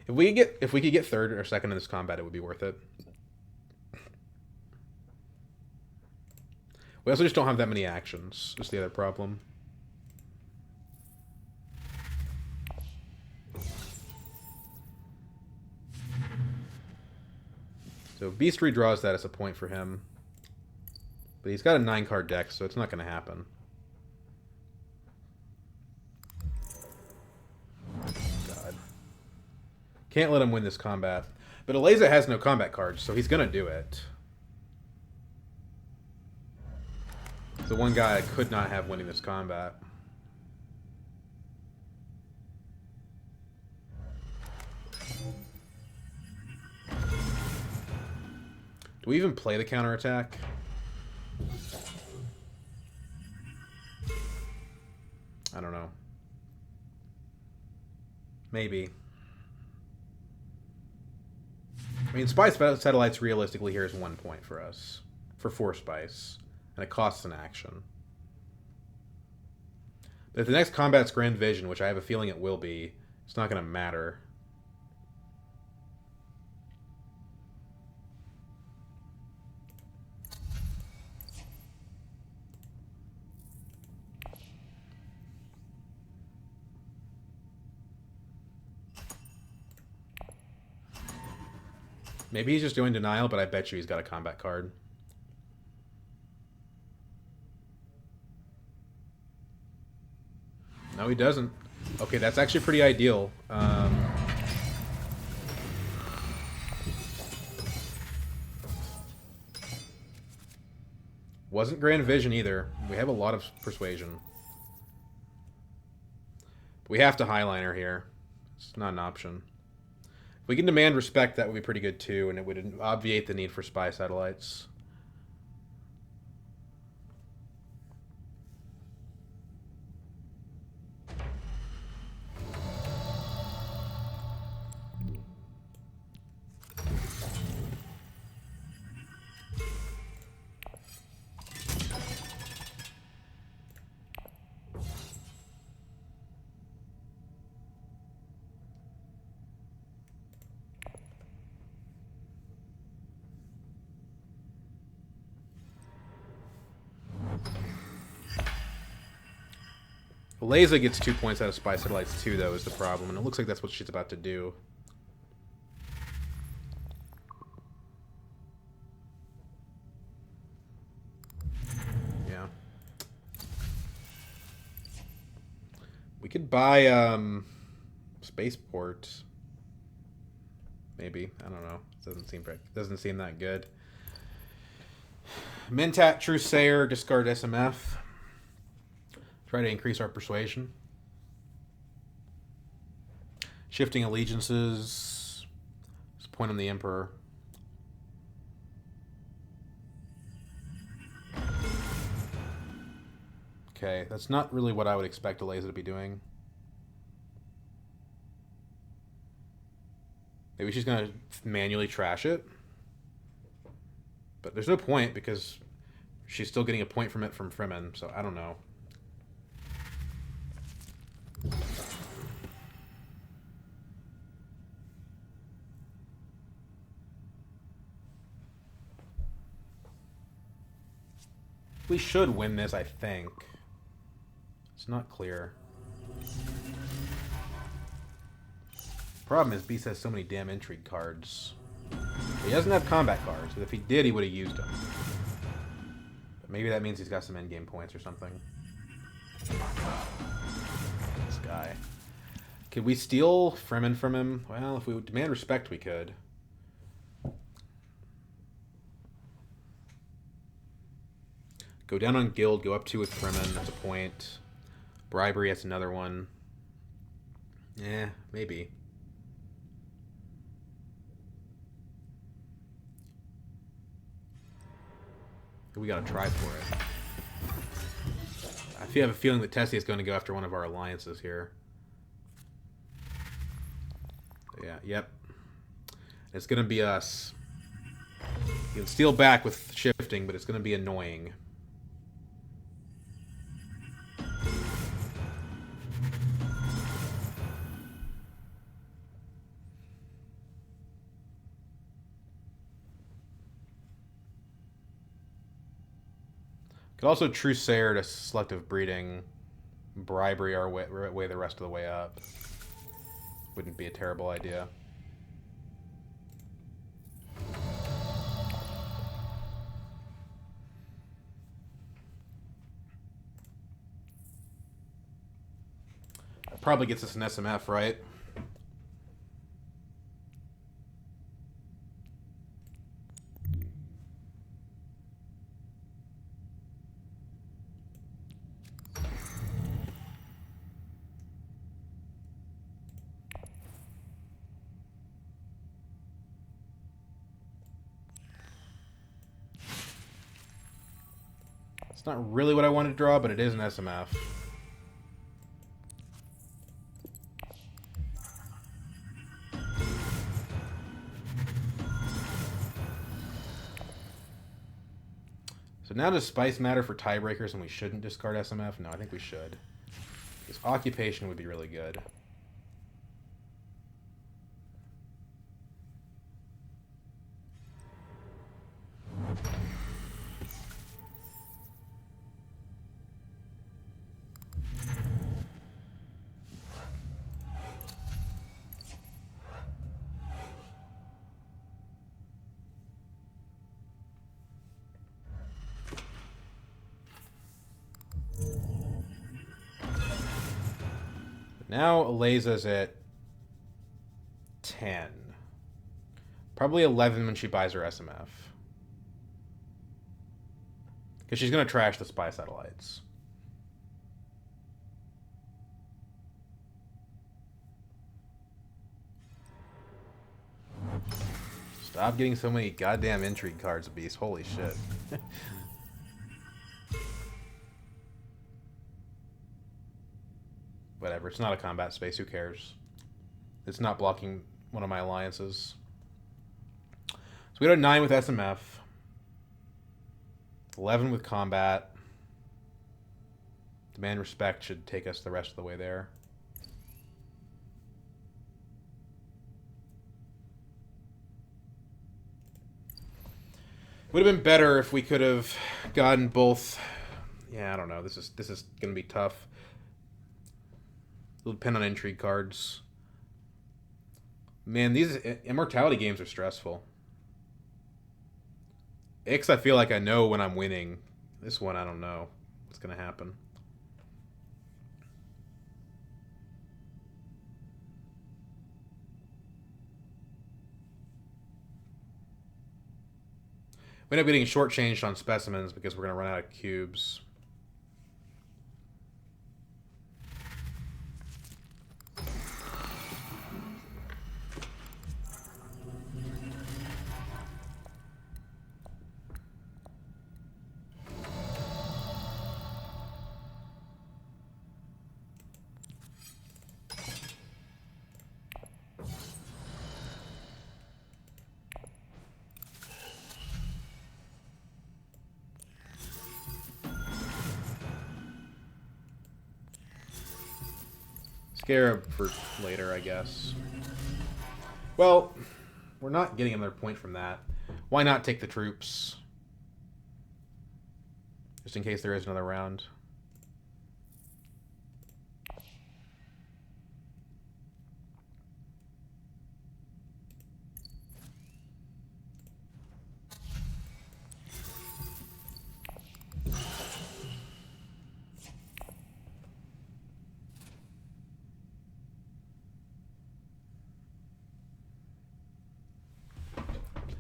if we could get third or second in this combat, it would be worth it. We also just don't have that many actions. That's the other problem. So if Beast redraws that, it's a point for him. But he's got a 9-card deck, so it's not going to happen. God. Can't let him win this combat. But Aleza has no combat cards, so he's going to do it. The one guy I could not have winning this combat. Do we even play the counterattack? I don't know. Maybe. I mean, Spy Satellites realistically here is 1 point for us. For 4 spice. And it costs an action. But if the next combat's Grand Vision, which I have a feeling it will be, it's not going to matter. Maybe he's just doing denial, but I bet you he's got a combat card. No, he doesn't. Okay, that's actually pretty ideal. Wasn't Grand Vision either. We have a lot of persuasion. We have to highliner here. It's not an option. If we can demand respect, that would be pretty good too, and it would obviate the need for spy satellites. Aleza gets 2 points out of Spy Satellites too, though, is the problem. And it looks like that's what she's about to do. Yeah. We could buy, Spaceport. Maybe. I don't know. Doesn't seem that good. Mentat, Trusayer, discard SMF. Try to increase our persuasion. Shifting allegiances. Let's point on the Emperor. Okay, that's not really what I would expect Aleza to be doing. Maybe she's going to manually trash it. But there's no point because she's still getting a point from it from Fremen, so I don't know. We should win this, I think. It's not clear. Problem is, Beast has so many damn intrigue cards. He doesn't have combat cards, but if he did, he would have used them. But maybe that means he's got some endgame points or something. This guy. Could we steal Fremen from him? Well, if we would demand respect, we could. Go down on Guild, go up 2 with Fremen, that's a point. Bribery, that's another one. Yeah, maybe. We gotta try for it. I have a feeling that Tessie is going to go after one of our alliances here. Yeah, yep. It's gonna be us. You can steal back with shifting, but it's gonna be annoying. Could also Trusair to selective breeding, bribery our way the rest of the way up. Wouldn't be a terrible idea. That probably gets us an SMF, right? It's not really what I wanted to draw, but it is an SMF. So now does spice matter for tiebreakers and we shouldn't discard SMF? No, I think we should. Because occupation would be really good. Now Aleza's at 10. Probably 11 when she buys her SMF. Because she's going to trash the spy satellites. Stop getting so many goddamn intrigue cards, Beast. Holy shit. Whatever, it's not a combat space, who cares? It's not blocking one of my alliances. So we got a 9 with SMF. 11 with combat. Demand respect should take us the rest of the way there. Would have been better if we could have gotten both. Yeah, I don't know. This is gonna be tough. It'll depend on intrigue cards. Man, these immortality games are stressful. Ix, I feel like I know when I'm winning. This one, I don't know what's gonna happen. We end up getting shortchanged on specimens because we're gonna run out of cubes. Scarab for later, I guess. Well, we're not getting another point from that. Why not take the troops? Just in case there is another round.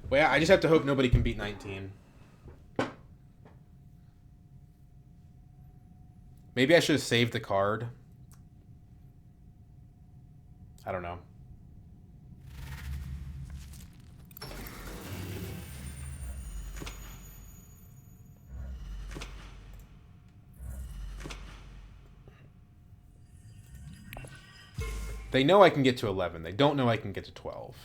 Well, yeah, I just have to hope nobody can beat 19. Maybe I should have saved the card. I don't know. They know I can get to 11. They don't know I can get to 12.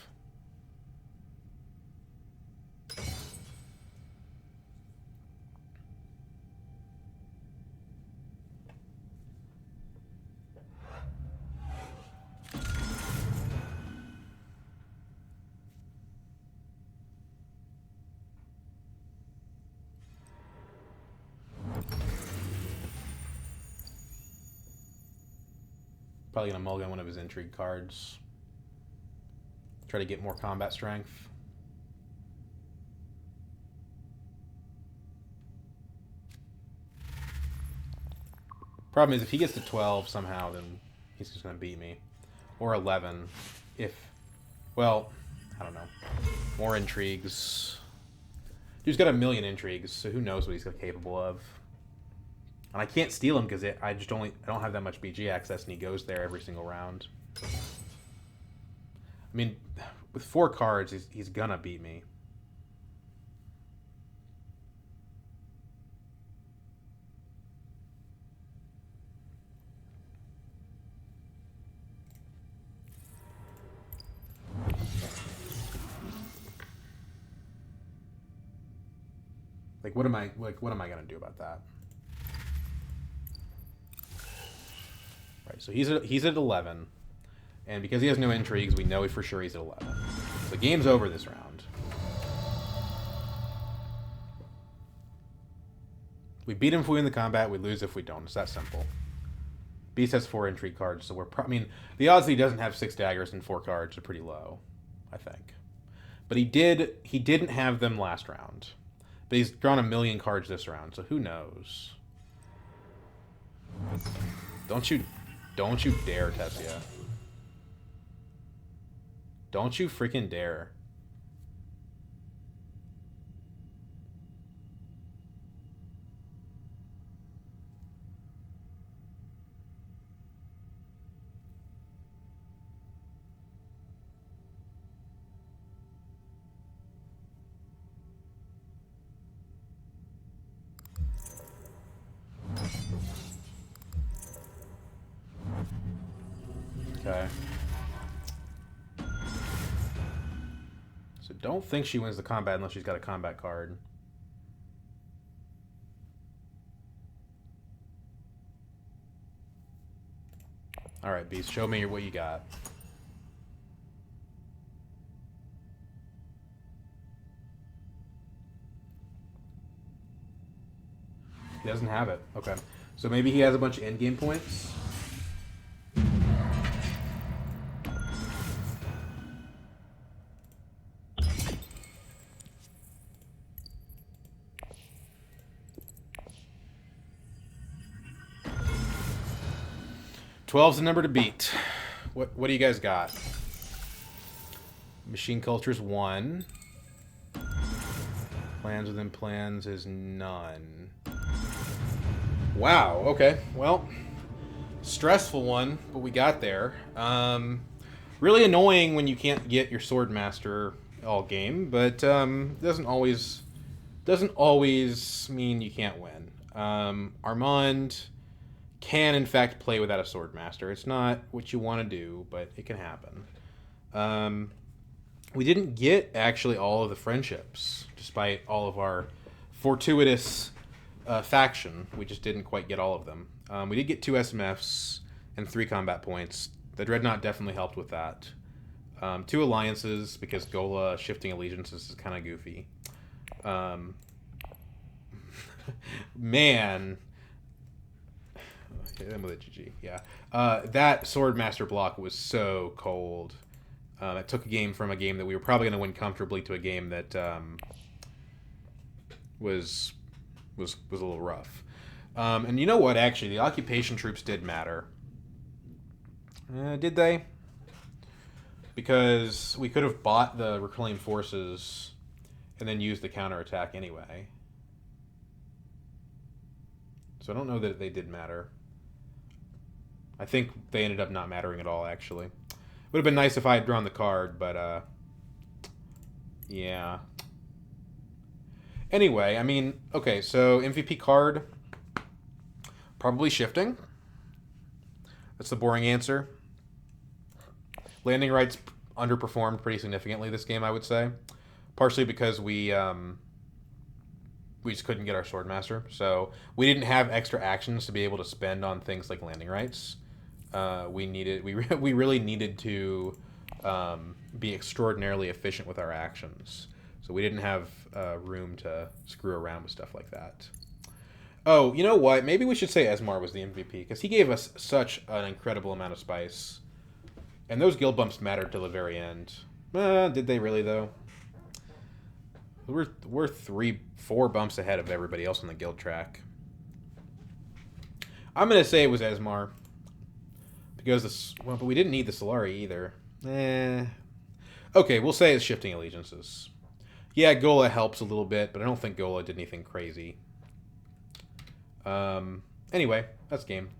Probably going to mulligan one of his intrigue cards. Try to get more combat strength. Problem is, if he gets to 12 somehow, then he's just going to beat me. Or 11. If... Well, I don't know. More intrigues. Dude's got a million intrigues, so who knows what he's capable of. And I can't steal him because I don't have that much BG access, and he goes there every single round. I mean, with 4 cards, he's gonna beat me. What am I gonna do about that? Right, so he's at 11, and because he has no intrigues, we know for sure he's at 11. The game's over this round. We beat him if we win the combat. We lose if we don't. It's that simple. Beast has 4 intrigue cards, so I mean, the odds that he doesn't have 6 daggers and 4 cards are pretty low, I think. But he didn't have them last round. But he's drawn a million cards this round, so who knows? Don't you dare, Tessia. Don't you freaking dare. Okay. So don't think she wins the combat unless she's got a combat card. Alright, Beast, show me what you got. He doesn't have it. Okay. So maybe he has a bunch of endgame points. Twelve's the number to beat. What do you guys got? Machine Culture's 1. Plans within plans is none. Wow, okay. Well, stressful one, but we got there. Really annoying when you can't get your Sword Master all game, but doesn't always mean you can't win. Armand can, in fact, play without a Sword Master. It's not what you want to do, but it can happen. We didn't get, actually, all of the friendships, despite all of our fortuitous faction. We just didn't quite get all of them. We did get 2 SMFs and 3 combat points. The Dreadnought definitely helped with that. 2 alliances, because Gola shifting allegiances is kind of goofy. Man... I'm with it, GG. Yeah. That Swordmaster block was so cold. It took a game from a game that we were probably going to win comfortably to a game that was a little rough. And you know what? Actually, the occupation troops did matter. Did they? Because we could have bought the reclaimed forces and then used the counterattack anyway. So I don't know that they did matter. I think they ended up not mattering at all, actually. Would have been nice if I had drawn the card, but, yeah. Anyway, I mean, okay, so MVP card, probably shifting. That's the boring answer. Landing rights underperformed pretty significantly this game, I would say. Partially because we just couldn't get our Swordmaster. So we didn't have extra actions to be able to spend on things like landing rights. We really needed to be extraordinarily efficient with our actions. So we didn't have room to screw around with stuff like that. Oh, you know what? Maybe we should say Esmar was the MVP because he gave us such an incredible amount of spice. And those guild bumps mattered till the very end. Did they really, though? We're 3-4 bumps ahead of everybody else on the guild track. I'm going to say it was Esmar. Because, but we didn't need the Solari either. Okay, we'll say it's shifting allegiances. Yeah, Gola helps a little bit, but I don't think Gola did anything crazy. Anyway, that's game.